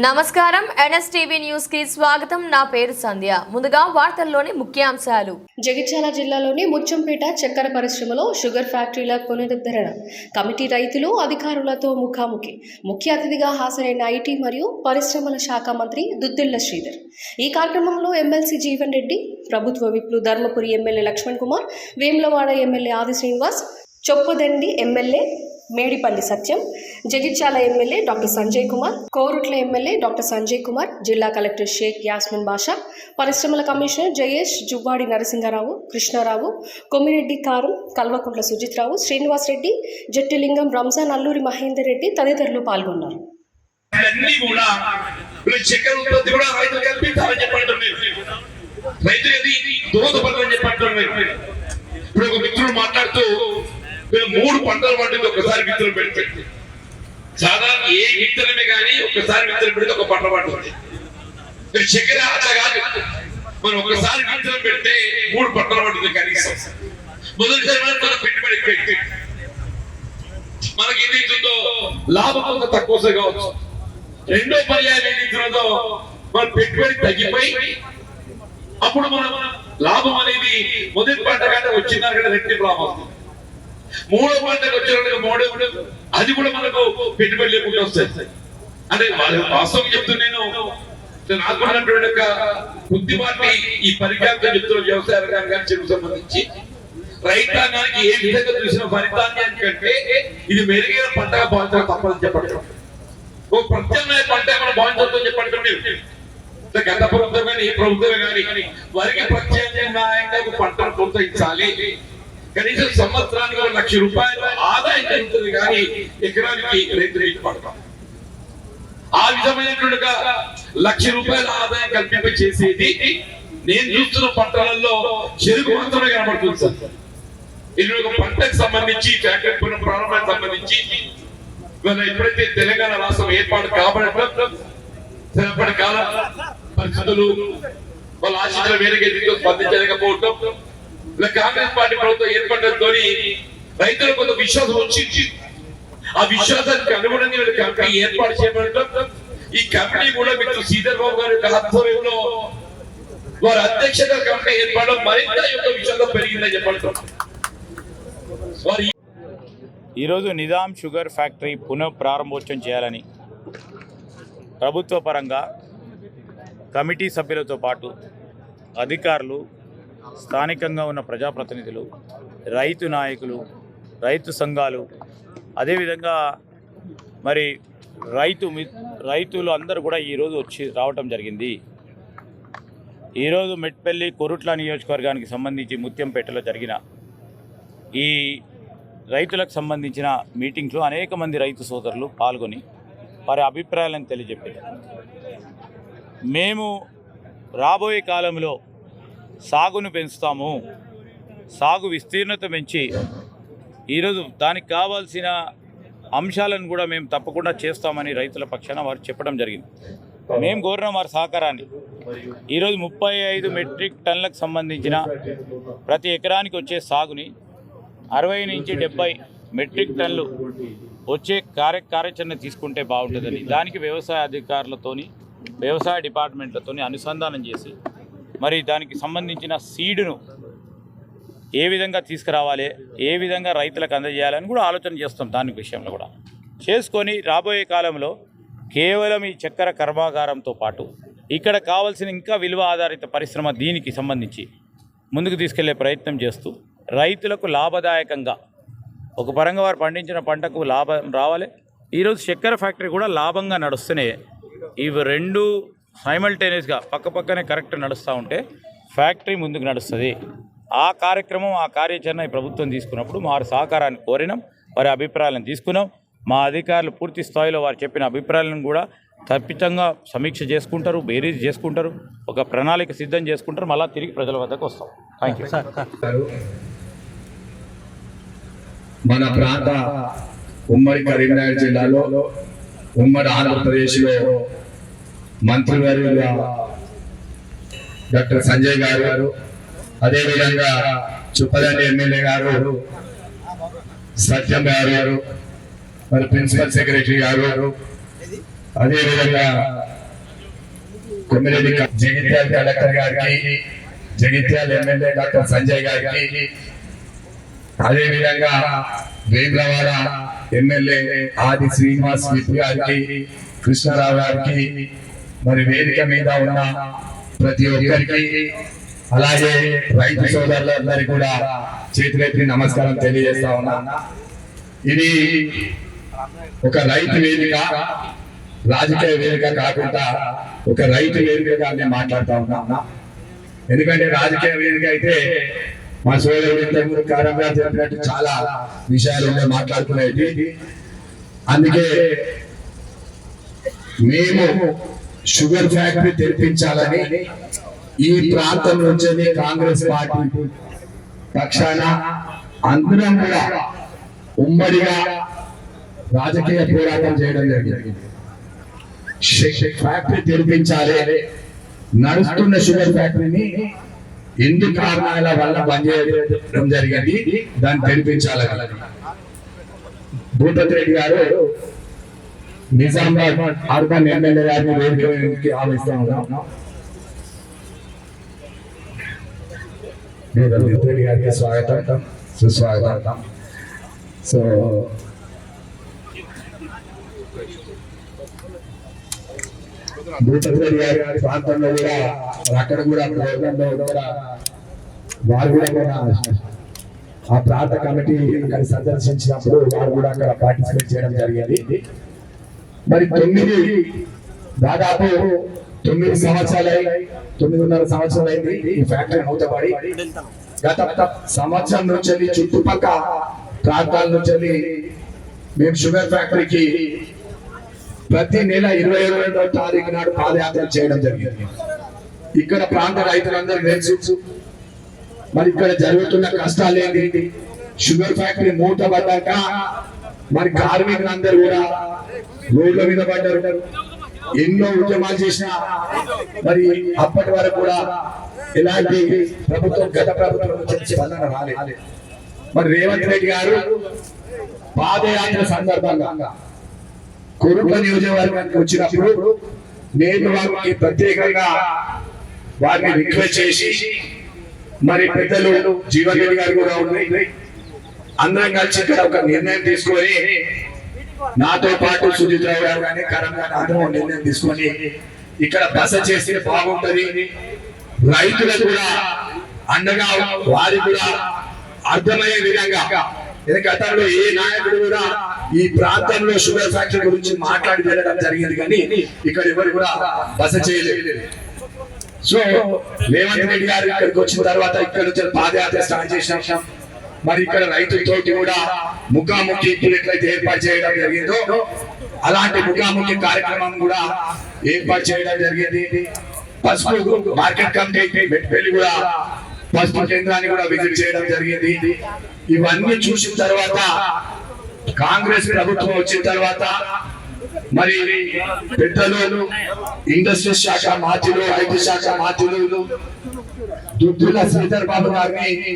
నమస్కారం NSTV news కి స్వాగతం. నా పేరు సంధ్య. ముందుగా వార్తల్లోని ముఖ్యాంశాలు. జగిత్యాల జిల్లాలోని ముచ్చంపేట చక్కెర పరిశ్రమలో షుగర్ ఫ్యాక్టరీల పునరుద్ధరణ కమిటీ రైతులు అధికారులతో ముఖాముఖి. ముఖ్య అతిథిగా హాజరైన ఐటీ మరియు పరిశ్రమల శాఖ మంత్రి దుద్దిళ్ల శ్రీధర్. ఈ కార్యక్రమంలో ఎమ్మెల్సీ జీవన్ రెడ్డి, ప్రభుత్వ విప్లు Dharmapuri MLA Laxman Kumar, Vemulawada MLA Aadi Srinivas, Choppadandi MLA Medipally Satyam, Jagtial MLA doctor Sanjay Kumar, Korutla MLA doctor Sanjay Kumar, జిల్లా కలెక్టర్ షేక్ యాస్మిన్ బాషా, పరిశ్రమల కమిషనర్ జయేష్, జువ్వాడి నరసింహారావు, కృష్ణారావు, కొమ్మిరెడ్డి కారం, కల్వకుంట్ల సుజిత్రావు, శ్రీనివాస్ రెడ్డి, జట్టిలింగం, రంజాన్, అల్లూరి మహేందర్ రెడ్డి తదితరులు పాల్గొన్నారు. మూడు పంటలు పండింది ఒకసారి విత్తనం పెడితే సాధారణ ఏ విత్తనమే కానీ ఒకసారి విత్తనం పెడితే ఒక పంట పండుతుంది. చక్కెర అట్లా కాదు, మనం ఒకసారి విత్తనం పెడితే మూడు పంటలు పండుతుంది కనీసం. మొదటిసారి మనం పెట్టుబడి పెట్టి మనకి ఏదైతుందో లాభం కొంత తక్కువ కావచ్చు. రెండో పర్యాయం ఏదైతుందో మన పెట్టుబడి తగ్గిపోయి అప్పుడు మనం లాభం అనేది మొదటి పంట కంటే వచ్చిందానికంటే రెట్టింపు లాభం వస్తుంది. మూడో పంటకు వచ్చిన అది కూడా మనకు పెట్టుబడి లేకుండా వస్తాయి. అంటే వాస్తవం చెప్తున్నాను, నాకున్నటువంటి బుద్ధిమాన్ని ఈ పరిజ్ఞానంతో చెప్తున్న వ్యవసాయ రంగానికి చెరుకు సంబంధించి రైతాంగానికి ఏ విధంగా చూసిన ఫలితాన్నికంటే ఇది మెరుగైన పంటగా భావించడం తప్పదని చెప్పడం. ఓ ప్రత్యామ్నాయ పంట మనం భావించడం చెప్పండి. గత ప్రభుత్వం కానీ ఈ ప్రభుత్వమే కానీ వారికి ప్రత్యామ్నాయంగా ఒక పంటను ప్రోత్సహించాలి. కనీసం సంవత్సరానికి 1,00,000 రూపాయలు ఆదాయం జరుగుతుంది కానీ ఎకరానికి రైతు పడతాం. ఆ విధమైనటువంటి 1,00,000 రూపాయల ఆదాయం కల్పింప చేసేది నేను చూస్తున్న పంటలలో చెరుకు మాత్రమే కనబడుతుంది సార్. ఇది ఒక పంటకు సంబంధించి ఫ్యాక్టరీ ప్రారంభానికి సంబంధించి ఎప్పుడైతే తెలంగాణ రాష్ట్రం ఏర్పాటు కాబడటం కాల పరిస్థితులు వాళ్ళ ఆశించిన వేరే స్పందించలేకపోవటం, కాంగ్రెస్ పార్టీ ప్రభుత్వం ఏర్పడడంతో రైతులకు కొంత విశ్వాసం వచ్చింది. ఆ విశ్వాసానికి అనుగుణంగా కమిటీ ఏర్పాటు చేయబడటం, ఈ కమిటీ కూడా మీకు శ్రీధర్ బాబు గారి యొక్క ఆధ్వర్యంలో వారి అధ్యక్షత కమిటీ ఏర్పడడం మరింత యొక్క విశ్వాసం పెరిగిందని చెప్పడం. ఈరోజు నిజాం షుగర్ ఫ్యాక్టరీ పునః ప్రారంభోత్సవం చేయాలని ప్రభుత్వ పరంగా కమిటీ సభ్యులతో పాటు అధికారులు, స్థానికంగా ఉన్న ప్రజాప్రతినిధులు, రైతు నాయకులు, రైతు సంఘాలు, అదేవిధంగా మరి రైతులు అందరూ కూడా ఈరోజు రావటం జరిగింది. ఈరోజు మెట్పల్లి కొరుట్ల నియోజకవర్గానికి సంబంధించి ముత్యంపేటలో జరిగిన ఈ రైతులకు సంబంధించిన మీటింగ్స్లో అనేక మంది రైతు సోదరులు పాల్గొని వారి అభిప్రాయాలను తెలియజెప్పారు. మేము రాబోయే కాలంలో సాగును పెంచుతాము, సాగు విస్తీర్ణత పెంచి ఈరోజు దానికి కావాల్సిన అంశాలను కూడా మేము తప్పకుండా చేస్తామని రైతుల పక్షాన వారు చెప్పడం జరిగింది. మేము కోరిన వారి సహకారాన్ని ఈరోజు 35 మెట్రిక్ టన్నులకు సంబంధించిన ప్రతి ఎకరానికి వచ్చే సాగుని 60 నుంచి 70 మెట్రిక్ టన్నులు వచ్చే కార్యాచరణ తీసుకుంటే బాగుంటుందని, దానికి వ్యవసాయ అధికారులతోని వ్యవసాయ డిపార్ట్మెంట్లతోని అనుసంధానం చేసి మరి దానికి సంబంధించిన సీడును ఏ విధంగా తీసుకురావాలి, ఏ విధంగా రైతులకు అందజేయాలని కూడా ఆలోచన చేస్తాం. దాని విషయంలో కూడా చేసుకొని రాబోయే కాలంలో కేవలం ఈ చక్కెర కర్మాగారంతో పాటు ఇక్కడ కావాల్సిన ఇంకా విలువ ఆధారిత పరిశ్రమ దీనికి సంబంధించి ముందుకు తీసుకెళ్లే ప్రయత్నం చేస్తూ రైతులకు లాభదాయకంగా ఒక పరంగా వారు పండించిన పంటకు లాభం రావాలి. ఈరోజు చక్కెర ఫ్యాక్టరీ కూడా లాభంగా నడుస్తూనే ఇవి రెండు సైమల్టేనియస్గా పక్కపక్కనే కరెక్ట్ నడుస్తూ ఉంటే ఫ్యాక్టరీ ముందుకు నడుస్తుంది. ఆ కార్యక్రమం, ఆ కార్యాచరణ ఈ ప్రభుత్వం తీసుకున్నప్పుడు వారి సహకారాన్ని కోరినాం, వారి అభిప్రాయాలను తీసుకున్నాం. మా అధికారులు పూర్తి స్థాయిలో వారు చెప్పిన అభిప్రాయాలను కూడా ఖచ్చితంగా సమీక్ష చేసుకుంటారు, బేరీజ్ చేసుకుంటారు, ఒక ప్రణాళిక సిద్ధం చేసుకుంటారు. మళ్ళీ తిరిగి ప్రజల వద్దకు వస్తాం. Thank you. మన ప్రాంత ఉమ్మడి కరీంనగర్ జిల్లాలో, ఉమ్మడి ఆంధ్రప్రదేశ్లో మంత్రివర్యులుగా డాక్టర్ సంజయ్ గారు, అదేవిధంగా చుప్పదండి ఎమ్మెల్యే గారు, సత్యం గారు, మరి ప్రిన్సిపల్ సెక్రటరీ గారు, అదేవిధంగా కొమ్మిరెడ్డి జగిత్యాల కలెక్టర్ గారికి, జగిత్యాల ఎమ్మెల్యే డాక్టర్ సంజయ్ గారికి, అదే విధంగా వేములవాడ ఎమ్మెల్యే ఆది శ్రీనివాస్ విప్ గారికి, కృష్ణారావు గారికి, మరి వేదిక మీద ఉన్న ప్రతి ఒక్కరికి, అలాగే రైతు సోదరులందరికీ కూడా చేతులెత్తి నమస్కారం తెలియజేస్తా ఉన్నా. ఇది ఒక రైతు వేదిక, రాజకీయ వేదిక కాకుండా ఒక రైతు వేదికగా నేను మాట్లాడుతా ఉన్నా. ఎందుకంటే రాజకీయ వేదిక అయితే మా సోదరుడు కారంగా చెప్పినట్టు చాలా విషయాలు మాట్లాడుకునేది. అందుకే మేము షుగర్ ఫ్యాక్టరీ తెరిపించాలని ఈ ప్రాంతం నుంచి కాంగ్రెస్ పార్టీ పక్షాన అందరం కూడా ఉమ్మడిగా రాజకీయ పోరాటం చేయడం జరిగింది. ఫ్యాక్టరీ తెరిపించాలి, నడుస్తున్న షుగర్ ఫ్యాక్టరీని ఎందుకు కారణాల వల్ల బంద్ చేయడం జరిగింది, దాన్ని తెరిపించాలని భూపతి రెడ్డి గారు నిజామాబాద్ అర్బన్ ఎమ్మెల్యే గారిని వేదికకి ఆహ్వానిస్తా ఉన్నాం. రెడ్డి గారికి స్వాగతం, సుస్వాగతం. సో భూపతి రెడ్డి గారి ప్రాంతంలో కూడా అక్కడ కూడా వారు కూడా ఆ ప్రాంత కమిటీ అక్కడ సందర్శించినప్పుడు వారు కూడా అక్కడ పార్టిసిపేట్ చేయడం జరిగింది. మరి దాదాపు 9 సంవత్సరాలు 9.5 సంవత్సరాలు అయింది ఈ ఫ్యాక్టరీ మూతపడి. గత సంవత్సరం నుంచి చుట్టుపక్కల ప్రాంతాల నుంచి మేము షుగర్ ఫ్యాక్టరీకి ప్రతి నెల 22వ తారీఖు నాడు పాదయాత్ర చేయడం జరిగింది. ఇక్కడ ప్రాంత రైతులందరూ తెలుసు మరి ఇక్కడ జరుగుతున్న కష్టాలు ఏంటి. షుగర్ ఫ్యాక్టరీ మూతపడ్డాక మరి కార్మికులందరూ కూడా రోడ్ల మీద పడ్డారు. ఎన్నో ఉద్యమాలు చేసినా మరి అప్పటి వరకు కూడా ఎలాంటి ప్రభుత్వం గత ప్రభుత్వం నుంచి స్పందన రాలేదు. మరి రేవంత్ రెడ్డి గారు పాదయాత్ర సందర్భంగా కొరుట్ల నియోజకవర్గానికి వచ్చినప్పుడు నేను వారికి ప్రత్యేకంగా వారిని రిక్వెస్ట్ చేసి మరి పెద్దలు జీవన్ రెడ్డి గారు కూడా ఉన్నాయి, అందరం కలిసి ఇక్కడ ఒక నిర్ణయం తీసుకొని నాతో పాటు సుజిత్ రావు గారు కానీ కరణ్ గారు అందరం నిర్ణయం తీసుకొని ఇక్కడ బస చేస్తే బాగుంటది, రైతులకు కూడా అండగా వారికి కూడా అర్థమయ్యే విధంగా. గతంలో ఏ నాయకుడు కూడా ఈ ప్రాంతంలో షుగర్ ఫ్యాక్టరీ గురించి మాట్లాడి వెళ్ళడం జరిగింది కానీ ఇక్కడ ఎవరు కూడా బస చేయలేదు. సో రేవంత్ రెడ్డి గారు ఇక్కడికి వచ్చిన తర్వాత ఇక్కడ నుంచి పాదయాత్ర స్టార్ట్ చేసినాం. మరి ఇక్కడ రైతులతోటి కూడా ముఖాముఖి ఎట్లయితే ఏర్పాటు చేయడం జరిగిందో అలాంటి ముఖాముఖి కార్యక్రమం కూడా ఏర్పాటు చేయడం జరిగింది. పసుపు మార్కెట్ కమిటీ మెట్పల్లి కూడా పసుపు కేంద్రాన్ని కూడా విజిట్ చేయడం జరిగింది. ఇవన్నీ చూసిన తర్వాత కాంగ్రెస్ ప్రభుత్వం వచ్చిన తర్వాత మరి పెద్దలు ఇండస్ట్రీస్ శాఖ మంత్రులు, ఐటీ శాఖ మంత్రులు దుద్దుల శ్రీధర్ బాబు గారిని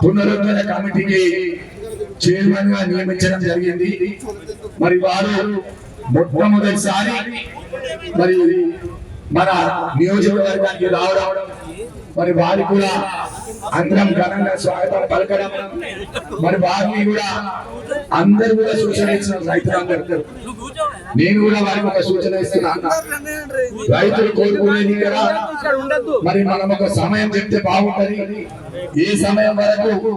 పునరుద్ధరణ కమిటీకి చైర్మన్ గా నియమించడం జరిగింది. మరి వారు మొట్టమొదటిసారి మరి మన నియోజకవర్గానికి రావడం, మరి వారికి కూడా అందరం ఘనంగా స్వాగతం పలకడం, మరి వారిని కూడా అందరు కూడా సూచన ఇచ్చిన రైతులందరూ నేను కూడా వారికి ఒక సూచన ఇస్తున్నాను. రైతులు కోరుకునేది కదా, మరి మనం ఒక సమయం చెప్తే బాగుంటది, ఏ సమయం వరకు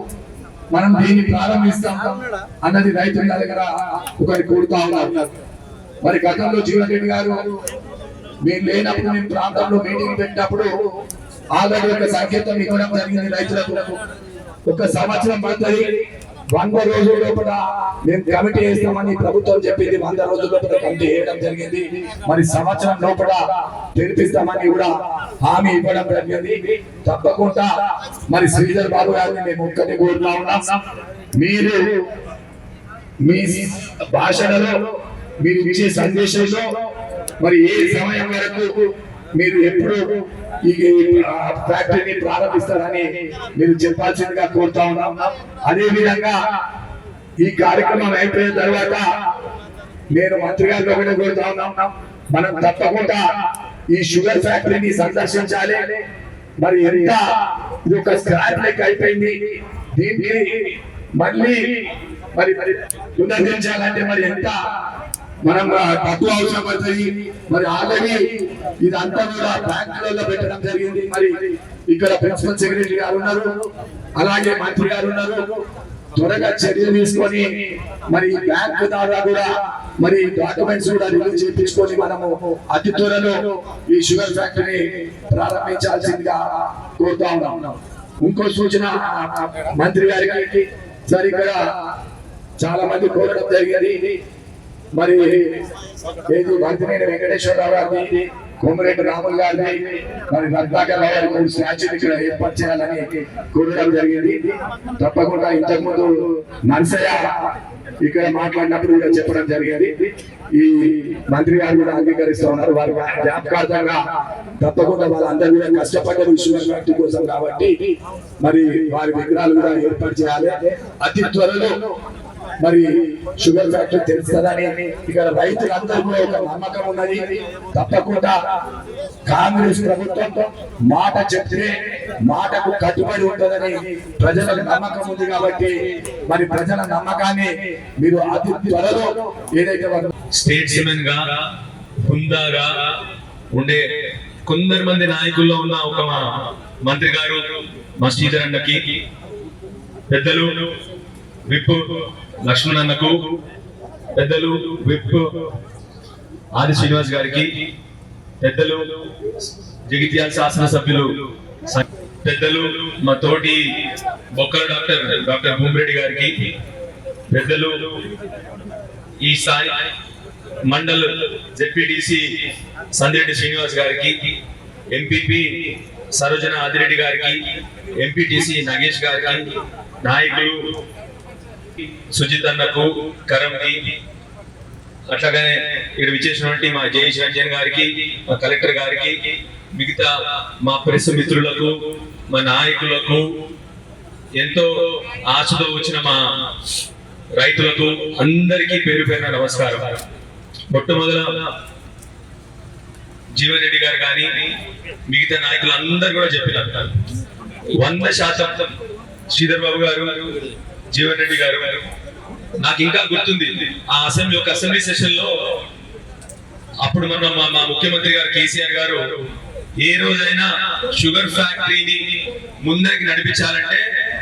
మనం దీన్ని ప్రారంభిస్తాం అన్నది రైతుల దగ్గర ఒకటి కోరుతా ఉన్నారు. మరి గతంలో జీవన్ రెడ్డి గారు మీరు లేనప్పుడు మేము ప్రాంతంలో మీటింగ్ పెట్టినప్పుడు ఆల్రెడీ ఒక సంకేతం ఇవ్వడం జరిగింది రైతులకు. ఒక సంవత్సరం పడుతుంది, 100 రోజుల లోపల మేము కమిటీ వేస్తామని ప్రభుత్వం చెప్పింది. 100 రోజుల లోపల కమిటీ వేయడం జరిగింది. మరి సంవత్సరం లోపల తెరిపిస్తామని కూడా హామీ ఇవ్వడం జరిగింది. తప్పకుండా మరి శ్రీధర్ బాబు గారిని మేము ఒక్కటే కోరుతా ఉన్నాం, మీరు మీ భాషలలో మీరు ఇచ్చే సందేశంలో మరి ఏ సమయం వరకు మీరు ఎప్పుడు ఈ ఫ్యాక్టరీని ప్రారంభిస్తారని మీరు చెప్పాల్సిందిగా కోరుతా ఉన్నాం. అదే విధంగా ఈ కార్యక్రమం అయిపోయిన తర్వాత నేను మంత్రి గారితో కూడా కోరుతా ఉన్నాం, మనం తప్పకుండా ఈ షుగర్ ఫ్యాక్టరీని సందర్శించాలి. మరి ఎంత ఇది ఒక స్క్రాప్ లెక్క అయిపోయింది, దీనికి మళ్ళీ మరి పునర్నిర్మించాలంటే మరి ఎంత మనం తక్కువ అవసరం పడుతుంది. మరి ఆల్రెడీ ఇదంతా కూడా బ్యాంకులలో పెట్టడం జరిగింది. మరి ఇక్కడ ప్రిన్సిపల్ సెక్రటరీ గారు ఉన్నారు, అలాగే మంత్రి గారు ఉన్నారు. త్వరగా చర్యలు తీసుకొని మరి బ్యాంక్ ద్వారా కూడా మరి డాక్యుమెంట్స్ కూడా రిలీజ్ చేయించుకొని మనము అతి త్వరలో ఈ షుగర్ ఫ్యాక్టరీ ప్రారంభించాల్సిందిగా కోరుతా ఉన్నాం. ఇంకో సూచన మంత్రి గారికి, సార్ ఇక్కడ చాలా మంది కోరడం జరిగింది. మరి ఏది మంత్రినేని వెంకటేశ్వరరావు గారిని, కోమరెడ్డి రాములు గారిని, మరి రత్నాకర్ రావు గారి మూడు స్టాచ్యూలు ఇక్కడ ఏర్పాటు చేయాలని కోరడం జరిగింది. తప్పకుండా ఇంతకుముందు నర్సయ్య ఇక్కడ మాట్లాడినప్పుడు కూడా చెప్పడం జరిగింది. ఈ మంత్రి గారు కూడా అంగీకరిస్తూ ఉన్నారు. వారి జ్ఞాపకార్థంగా తప్పకుండా వాళ్ళందరూ కూడా కష్టపడ్డారు షుగర్ ఫ్యాక్టరీ కోసం కాబట్టి మరి వారి విగ్రహాలు కూడా ఏర్పాటు చేయాలి. అతి త్వరలో మరి షుగర్ ఫ్యాక్టరీ తెలుస్తుందని ఇక్కడ రైతులందరూ కూడా ఒక నమ్మకం ఉన్నది. తప్పకుండా కాంగ్రెస్ ప్రభుత్వం మాట చెప్తే మాటకు కట్టుబడి ఉంటుందని ప్రజలకు నమ్మకం ఉంది. కాబట్టి మరి ప్రజల నమ్మకాన్ని మీరు అతి త్వరలో ఏదైతే స్టేట్స్మెన్ గా హుందాగా ఉండే కొందరు మంది నాయకుల్లో ఉన్న ఒక మా మంత్రి గారు మా శ్రీధర్ అన్నకి, పెద్దలు విప్ లక్ష్మణ్ అన్నకు, పెద్దలు విప్ ఆది శ్రీనివాస్ గారికి, పెద్దలు జగిత్యాల శాసనసభ్యులు, పెద్దలు మా తోటి బొక్కల డాక్టర్ భూమిరెడ్డి గారికి, పెద్దలు ఈ స్థాయి మండల్ జెడ్పీటీసీ సందిరెడ్డి శ్రీనివాస్ గారికి, ఎంపీపీ సరోజన ఆదిరెడ్డి గారికి, ఎంపీటీసీ నగేష్ గారికి, నాయకులు సుజిత్ అన్నకు, కరంకి, అట్లాగనే ఇక్కడ విచ్చేసినటువంటి మా జయేష్ రంజన్ గారికి, మా కలెక్టర్ గారికి, మిగతా మా ప్రెస్ మిత్రులకు, మా నాయకులకు, ఎంతో ఆశతో వచ్చిన మా రైతులకు అందరికీ పేరు పేరున నమస్కారం. మొట్టమొదల జీవన్ రెడ్డి గారు కానీ మిగతా నాయకులు అందరు కూడా చెప్పినారు 100% శ్రీధర్ బాబు గారు, జీవన్ రెడ్డి గారు. నాకు ఇంకా గుర్తుంది ఆ అసెంబ్లీ సెషన్ లో అప్పుడు మా ముఖ్యమంత్రి గారు కేసీఆర్ గారు ఏ రోజైనా షుగర్ ఫ్యాక్టరీని ముందరికి నడిపించాలంటే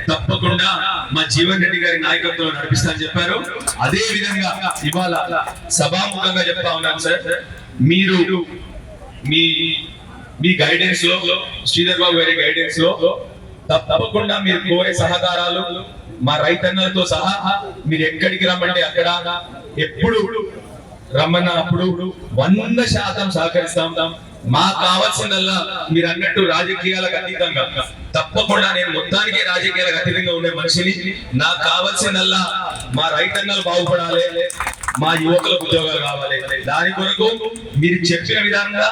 తప్పకుండా మా జీవన్ రెడ్డి గారి నాయకత్వంలో నడిపిస్తానని చెప్పారు. అదే విధంగా ఇవాళ సభాముఖంగా చెప్తా ఉన్నాను సార్, మీరు మీ గైడెన్స్ లో, శ్రీధర్ బాబు గారి గైడెన్స్ లో తప్పకుండా మీరు కోరే సహకారాలు మా రైతన్నలతో సహా మీరు ఎక్కడికి రమ్మంటే అక్కడ ఎప్పుడు రమ్మన్న అప్పుడు 100% సహకరిస్తాం. మాకు కావాల్సిందల్లా మీరు అన్నట్టు రాజకీయాలకు అతీతంగా తప్పకుండా నేను మొత్తానికి రాజకీయాలకు అతీతంగా ఉండే మనిషిని. నాకు కావాల్సిందల్లా మా రైతన్నలు బాగుపడాలి, మా యువకులకు ఉద్యోగాలు కావాలి. దాని కొరకు మీరు చెప్పిన విధంగా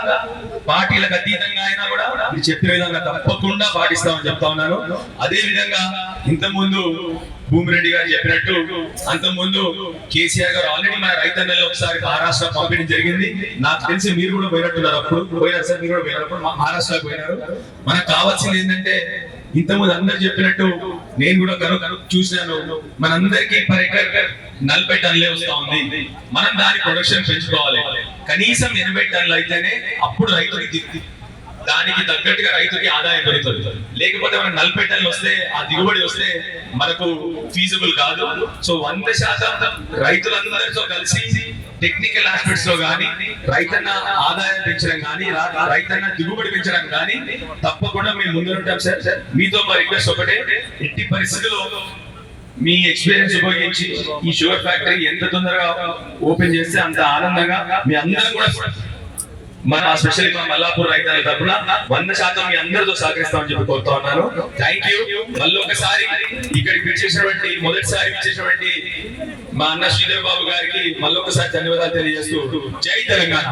పార్టీలకు అతీతంగా అయినా కూడా మీరు చెప్పిన విధంగా తప్పకుండా పాటిస్తామని చెప్తా ఉన్నాను. అదే విధంగా ఇంతకుముందు భూమిరెడ్డి గారు చెప్పినట్టు అంతకుముందు కేసీఆర్ గారు ఆల్రెడీ మన రైతన్నల్లో ఒకసారి మహారాష్ట్ర పంపిణీ జరిగింది. నాకు తెలిసి మీరు కూడా పోయినట్టున్నారు, అప్పుడు పోయినారు సార్, మీరు కూడా పోయినప్పుడు మహారాష్ట్రకు పోయినారు. మనకు కావాల్సింది ఏంటంటే ఇంతకుముందు అందరు చెప్పినట్టు నేను కూడా చూసినాను, మనందరికీ పర్ ఎకర్ 40 టన్నులే వస్తా ఉంది. మనం దాని ప్రొడక్షన్ పెంచుకోవాలి. కనీసం 80 టన్నులు అయితేనే అప్పుడు రైతుకి దానికి తగ్గట్టుగా రైతుకి ఆదాయం దొరుకుతుంది. లేకపోతే మనకు 40 టన్నులు వస్తే ఆ దిగుబడి వస్తే మనకు ఫీజిబుల్ కాదు. సో 100% రైతులందరితో కలిసి టెక్నికల్ ఆస్పెక్ట్స్ లో గానీ, రైతన్న ఆదాయం పెంచడం గానీ, రైతన్న దిగుబడి పెంచడం గానీ తప్పకుండా మేము ముందుంటాం సార్. మీతో మా రిక్వెస్ట్ ఒకటే, ఎట్టి పరిస్థితుల్లో మీ ఎక్స్పీరియన్స్ ఉపయోగించి ఈ షుగర్ ఫ్యాక్టరీ ఎంత తొందరగా ఓపెన్ చేస్తే అంత ఆనందంగా మీ అందరం కూడా మన స్పెషల్లీ మా మల్లాపూర్ రైతుల తరఫున 100% మీ అందరితో సహకరిస్తామని చెప్పి కోరుతా ఉన్నాను. Thank you. మళ్ళీ ఒకసారి ఇక్కడికి విచ్చేసినటువంటి మొదటిసారి విచ్చేసినటువంటి మా అన్న శ్రీధర్ బాబు గారికి మళ్ళొకసారి ధన్యవాదాలు తెలియజేస్తూ జై తెలంగాణ.